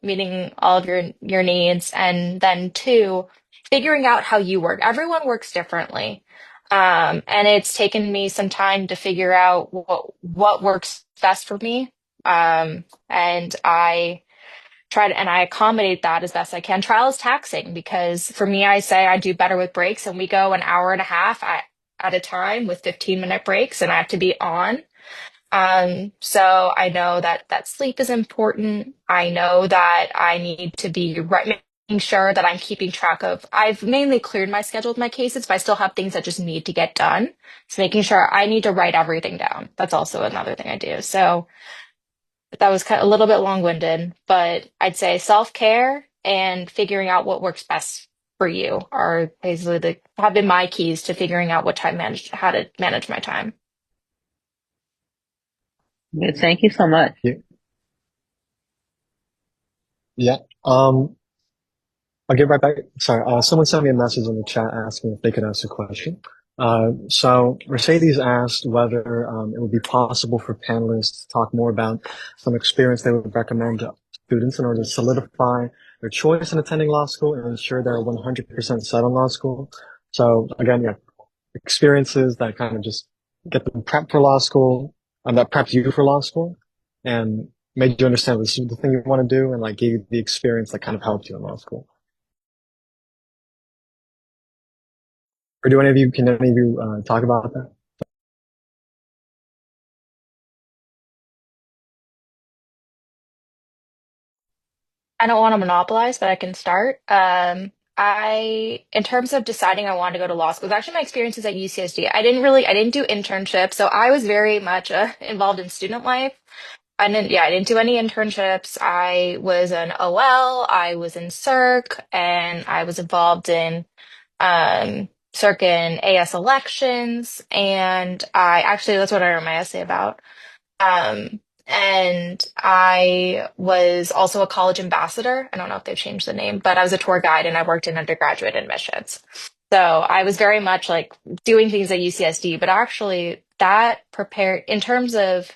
meeting all of your needs. And then two, figuring out how you work. Everyone works differently. And it's taken me some time to figure out what works best for me. And I accommodate that as best I can. Trial is taxing because for me, I say I do better with breaks, and we go an hour and a half at a time with 15-minute breaks, and I have to be on. So I know that sleep is important. I know that I need to be making sure that I'm keeping track of. I've mainly cleared my schedule with my cases, but I still have things that just need to get done. So making sure I need to write everything down. That's also another thing I do. So That was kind of a little bit long-winded, but I'd say self-care and figuring out what works best for you are basically have been my keys to figuring out how to manage my time. Good. Thank you so much. Yeah. Yeah. I'll get right back. Sorry. Someone sent me a message in the chat asking if they could ask a question. So Mercedes asked whether it would be possible for panelists to talk more about some experience they would recommend to students in order to solidify their choice in attending law school and ensure they're 100% set on law school. So again, yeah, experiences that kind of just get them prepped for law school, and that prepped you for law school, and made you understand this is the thing you want to do, and like gave you the experience that kind of helped you in law school. Or can any of you talk about that? I don't want to monopolize, but I can start. In terms of deciding I wanted to go to law school, it was actually my experiences at UCSD. I didn't do internships, so I was very much involved in student life. I didn't do any internships. I was an OL, I was in Circ, and I was involved in Circ and AS elections. And that's what I wrote my essay about. And I was also a college ambassador. I don't know if they've changed the name, but I was a tour guide and I worked in undergraduate admissions. So I was very much like doing things at UCSD, but actually that prepared in terms of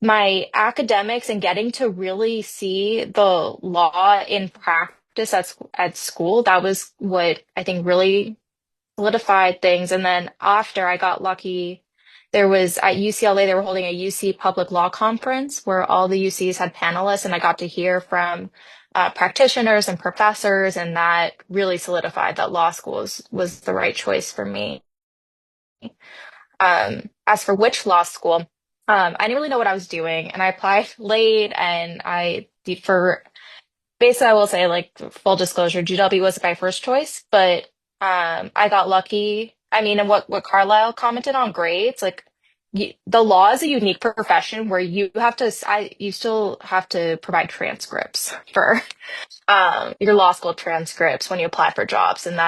my academics and getting to really see the law in practice at school. That was what I think really solidified things. And then after I got lucky, there was at UCLA, they were holding a UC public law conference where all the UCs had panelists, and I got to hear from practitioners and professors, and that really solidified that law school was the right choice for me. As for which law school, I didn't really know what I was doing, and I applied late, and for basically, I will say, like, full disclosure, GW was my first choice, but I got lucky. I mean, and what Carlisle commented on grades, like, the law is a unique profession where you still have to provide transcripts for your law school transcripts when you apply for jobs, and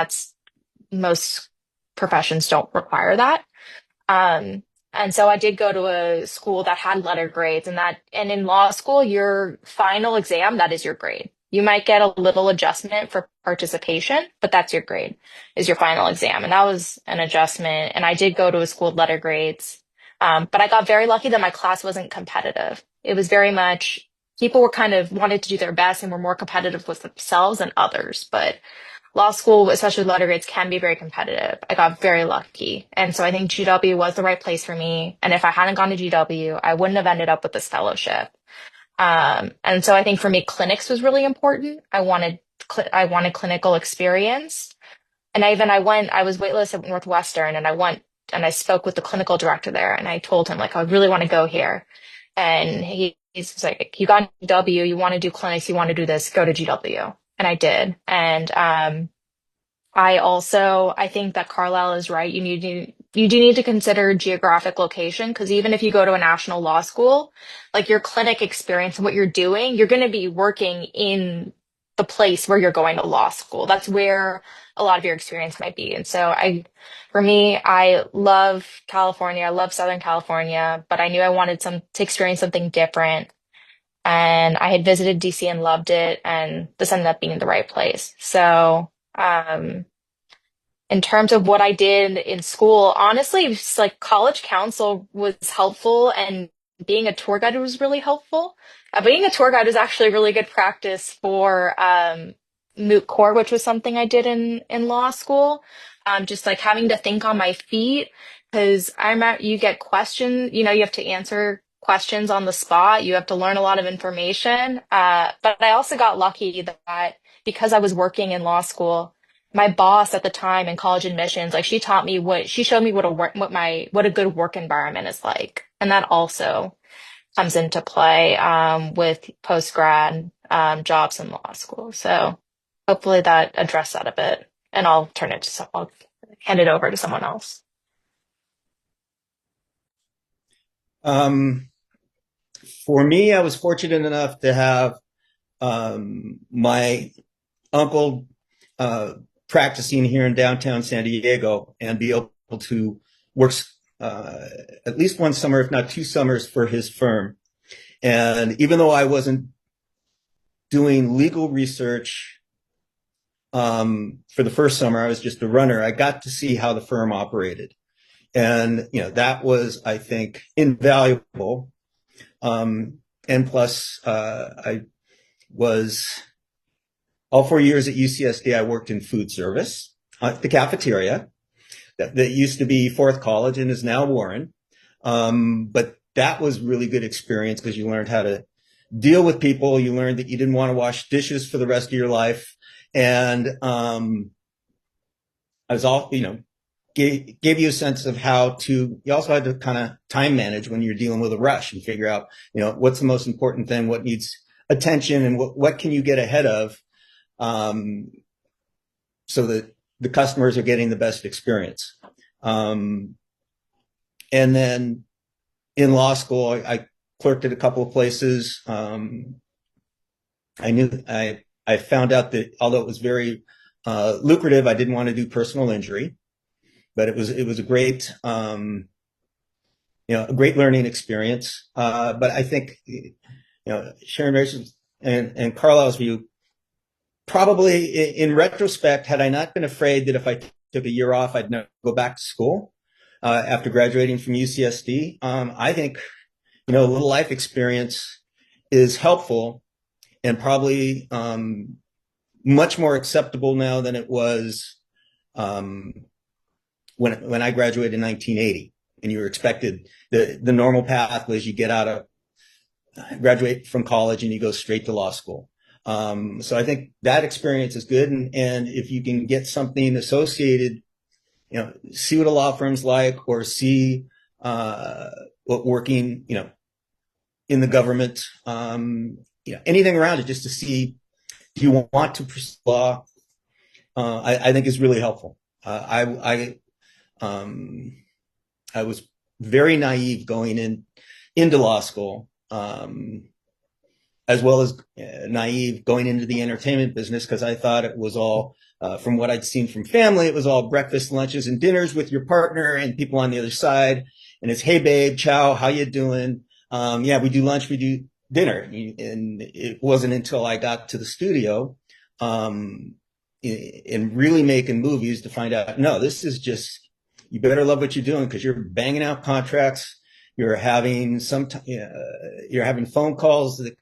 most professions don't require that. Um, and so I did go to a school that had letter grades, and in law school, your final exam, that is your grade. You might get a little adjustment for participation, but that's your grade, is your final exam. And that was an adjustment. And I did go to a school with letter grades. But I got very lucky that my class wasn't competitive. It was very much people were kind of wanted to do their best and were more competitive with themselves than others. But law school, especially letter grades, can be very competitive. I got very lucky. And so I think GW was the right place for me. And if I hadn't gone to GW, I wouldn't have ended up with this fellowship. And so I think for me, clinics was really important. I wanted clinical experience. And I was waitlisted at Northwestern, and I went and I spoke with the clinical director there, and I told him, like, I really want to go here. And he's like, you got GW, you want to do clinics, you want to do this, go to GW. And I did. And I think that Carlisle is right. You do need to consider geographic location, because even if you go to a national law school, like your clinic experience and what you're doing, you're going to be working in the place where you're going to law school. That's where a lot of your experience might be. And so for me, I love California. I love Southern California, but I knew I wanted to experience something different. And I had visited DC and loved it, and this ended up being the right place. So, in terms of what I did in school, honestly, it's like college council was helpful, and being a tour guide was really helpful. Being a tour guide was actually really good practice for moot court, which was something I did in law school. Just like having to think on my feet, because I remember you get questions, you have to answer questions on the spot. You have to learn a lot of information. But I also got lucky that because I was working in law school, my boss at the time in college admissions, like she showed me what a good work environment is like. And that also comes into play, with post-grad, jobs in law school. So hopefully that addressed that a bit, and I'll hand it over to someone else. for me, I was fortunate enough to have my uncle practicing here in downtown San Diego and be able to work at least one summer, if not 2 summers, for his firm. And even though I wasn't doing legal research for the first summer, I was just a runner, I got to see how the firm operated. And, that was, I think, invaluable. And plus, I was all 4 years at UCSD, I worked in food service at the cafeteria that used to be Fourth College and is now Warren. But that was really good experience because you learned how to deal with people. You learned that you didn't want to wash dishes for the rest of your life. And I was all, gave you a sense of how to, you also had to kind of time manage when you're dealing with a rush and figure out, what's the most important thing, what needs attention, and what can you get ahead of, so that the customers are getting the best experience. And then in law school, I clerked at a couple of places. I found out that although it was very lucrative, I didn't want to do personal injury, but it was a great, a great learning experience. But I think, Sharon Marsden's and Carlisle's view, probably in retrospect, had I not been afraid that if I took a year off, I'd never go back to school after graduating from UCSD, I think, a little life experience is helpful and probably much more acceptable now than it was when I graduated in 1980. And you were expected, the normal path was you get out of, graduate from college and you go straight to law school. So I think that experience is good. And if you can get something associated, see what a law firm's like, or see what working, in the government, anything around it, just to see if you want to pursue law, I think is really helpful. I was very naive going into law school, as well as naive going into the entertainment business, because I thought it was all, from what I'd seen from family, it was all breakfast, lunches, and dinners with your partner and people on the other side. And it's, hey, babe, ciao, how you doing? Yeah, we do lunch, we do dinner. And it wasn't until I got to the studio and really making movies to find out, no, this is just, you better love what you're doing because you're banging out contracts. You're having you're having phone calls that,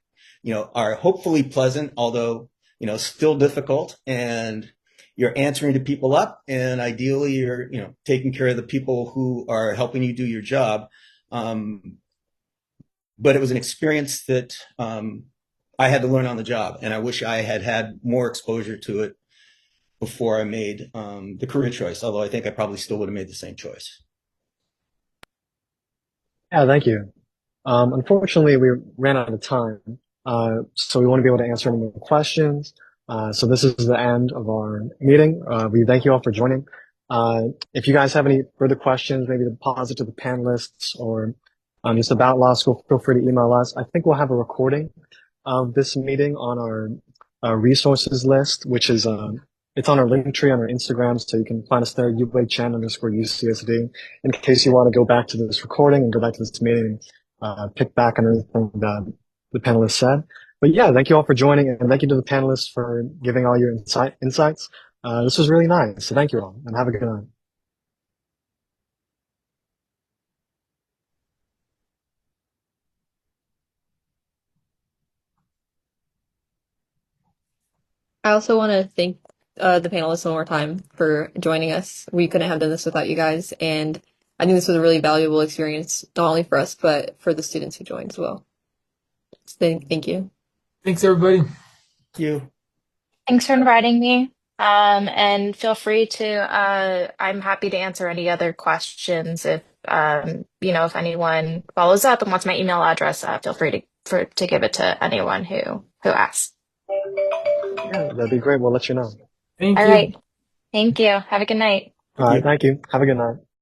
are hopefully pleasant, although, still difficult. And you're answering to people up, and ideally you're, taking care of the people who are helping you do your job. But it was an experience that I had to learn on the job, and I wish I had had more exposure to it before I made the career choice, although I think I probably still would have made the same choice. Yeah, thank you. Unfortunately, we ran out of time, so we want to be able to answer any more questions. So this is the end of our meeting. We thank you all for joining. If you guys have any further questions, maybe deposit to the panelists or just about law school, feel free to email us. I think we'll have a recording of this meeting on our resources list, which is it's on our link tree on our Instagram, so you can find us there, UCSD, in case you want to go back to this recording and go back to this meeting and pick back on everything that the panelists said. But yeah, thank you all for joining, and thank you to the panelists for giving all your insights. This was really nice, so thank you all, and have a good night. I also want to thank the panelists one more time for joining us. We couldn't have done this without you guys, and I think this was a really valuable experience, not only for us, but for the students who joined as well. So thank you. Thanks, everybody. Thank you. Thanks for inviting me. And feel free to, I'm happy to answer any other questions if, if anyone follows up and wants my email address, feel free to give it to anyone who asks. Yeah, that'd be great. We'll let you know. Thank All you. right. Thank you. Have a good night. All right. Thank you. Have a good night.